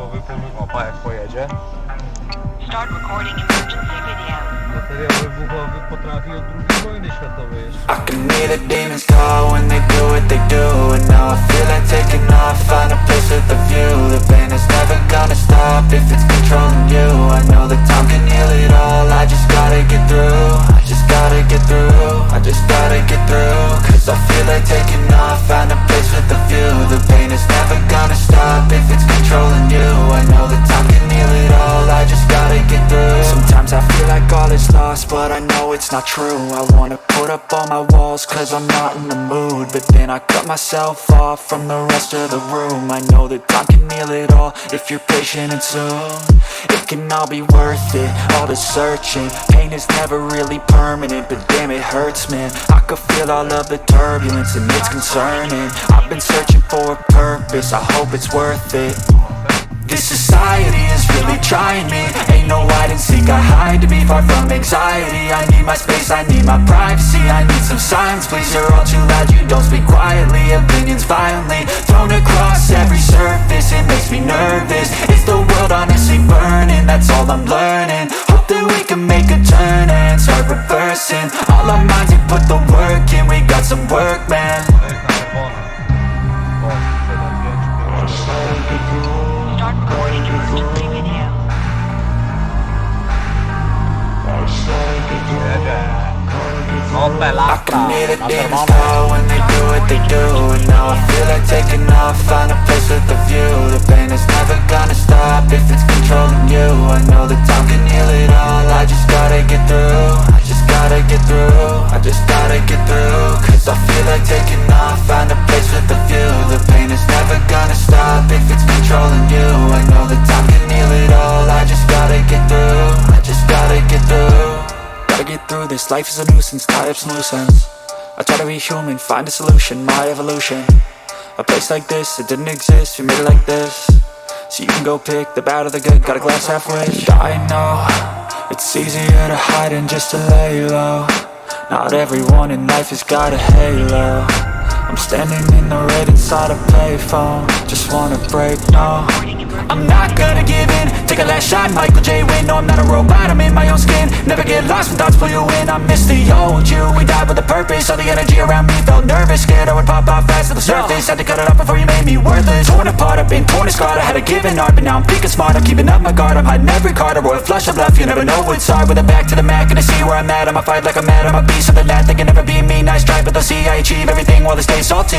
wybuchowy opa jak pojedzie. Start recording emergency video. Materiał wybuchowy potrafi od II wojny światowej jeszcze. I can hear the demons call when they do what they do. And now I feel like taking off, find a place with a view. The pain is never gonna stop if it's controlling you. I know that time can heal it all, I just gotta get through. I just gotta get through, I just gotta get through. Cause I feel like taking off, find a place with a view. The pain is never gonna stop if it's controlling you. I know that time can heal it all, I just gotta get through. Sometimes I feel like all is lost, but I know it's not true. I wanna put up all my walls cause I'm not in the mood, but then I cut myself off from the rest of the room. I know that time can heal it all if you're patient and soon it can all be worth it, all the searching. Pain is never really permanent, but damn it hurts, man. I could feel all of the turbulence and it's concerning. I've been searching for a purpose, I hope it's worth it. This society is really trying me. Ain't no hide and seek, I hide to be far from anxiety. I need my space, I need my privacy. I need some silence, please, you're all too loud. You don't speak quietly, opinions violently thrown across every surface. It makes me nervous, is the world honestly burning? That's all I'm learning. Hope that we can make a turn and start reversing all our minds and put the work in. We got some work, man. Start recording emergency video. I can hear the demons call when they do what they do. And now I feel like taking off, find a place with a view. The pain is never gonna stop if it's controlling you. I know that time can heal it all, I just gotta get through. I just gotta get through, I just gotta get through. Cause I feel like taking off, find a place with a view. The pain is never gonna stop if it's controlling you. I know that time can heal it all, I just gotta get through. I just gotta get through. Gotta get through this, life is a nuisance, tie up some loose ends. I try to be human, find a solution, my evolution. A place like this, it didn't exist, we made it like this. So you can go pick the bad or the good, got a glass halfway. I know, it's easier to hide than just to lay low. Not everyone in life has got a halo. I'm standing in the red inside a payphone. Just wanna break, no, I'm not gonna give in. Take a last shot, Michael J. Win. No, I'm not a robot, I'm in my own skin. Never get lost when thoughts pull you in. I miss the old you, we died with a purpose. All the energy around me felt nervous, scared I would pop off fast to the surface. Had to cut it off before you made me worthless. Torn apart, I've been torn and scarred. I had a given art, but now I'm thinking smart. I'm keeping up my guard, I'm hiding every card. A royal flush of left, you never know what's hard. With a back to the mat, gonna see where I'm at. I'ma fight like I'm mad, I'ma be something that they can never be me. Nice try, but they'll see I achieve everything while they stay salty.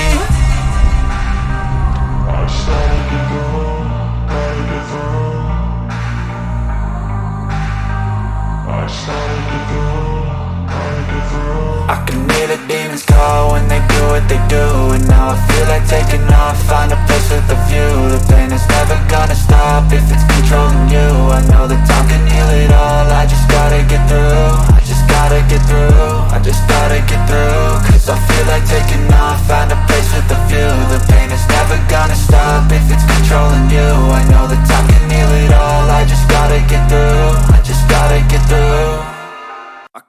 I can hear the demons call when they do what they do. And now I feel like taking off, find a place with a view. The pain is never gonna stop if it's controlling you. I know that time can heal it all, I just gotta get through. I just gotta get through, I just gotta get through. Cause I feel like taking off, find a place with a view. The pain is never gonna stop if it's controlling you. I know that time can heal it all, I just gotta get through. I just gotta get through.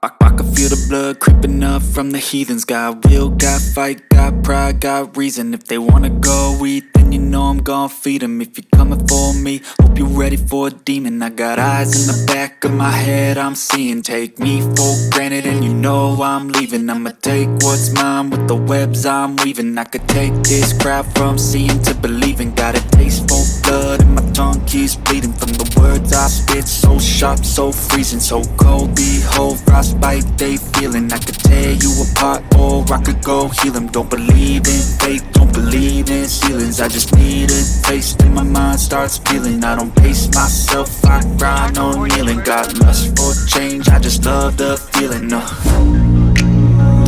I can feel the blood creeping up from the heathens. Got will, got fight, got pride, got reason. If they wanna go eat, then you know I'm gon' feed them. If you're coming for me, hope you're ready for a demon. I got eyes in the back of my head, I'm seeing. Take me for granted and you know I'm leaving. I'ma take what's mine with the webs I'm weaving. I could take this crowd from seeing to believing. Got a taste for blood and my tongue keeps bleeding. From the words I spit, so sharp, so freezing. So cold, behold, frostbite they feeling. I could tear you apart or I could go heal them. Don't believe in fate, don't believe in ceilings. I just need a taste and my mind starts feeling. I don't pace myself, I grind on kneeling. Got lust for change, I just love the feeling.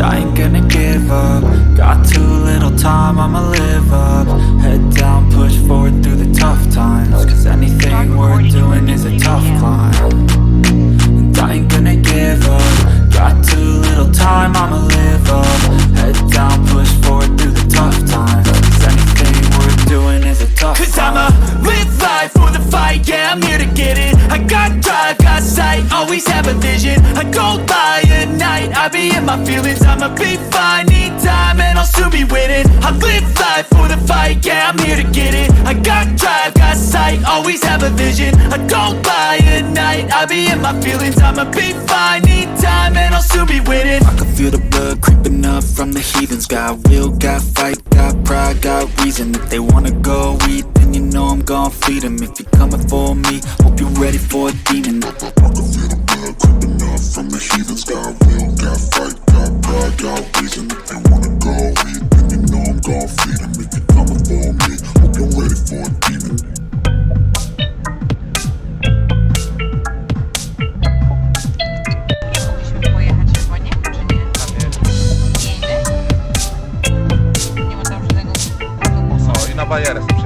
I ain't gonna give up. Got too little time, I'ma live up. Head down, push forward through the tough times. Cause anything worth doing is a tough climb. And I ain't gonna give up. Got too little time, I'ma live up. Head down, push forward through the tough times. Cause anything worth doing is a tough climb. Cause I'ma live life for the fight, yeah, I'm here to get it. I got drive, got sight, always have a vision. I go by at night, I be in my feelings. I'ma be fine, need time and I'll soon be winning. I live life for the fight, yeah, I'm here to get it. I got drive, got sight, always have a vision. I don't lie at night, I be in my feelings. I'ma be fine, need time and I'll soon be winning. I can feel the blood creeping up from the heathens. Got will, got fight, got pride, got reason. If they wanna go eat, then you know I'm gon' feed them. If you're coming for me, hope you're ready for a demon. I can feel the blood creeping up from the heathens. Got will, got fight, got pride, got reason. If they wanna go eat, then you know I'm gon' feed them. If you're coming for me, hope you're ready for a demon. Mogliśmy pojechać chyba, nie? Czy nie? Nie idę? Nie ma tam żadnego autobusu. O, i na bajerę sobie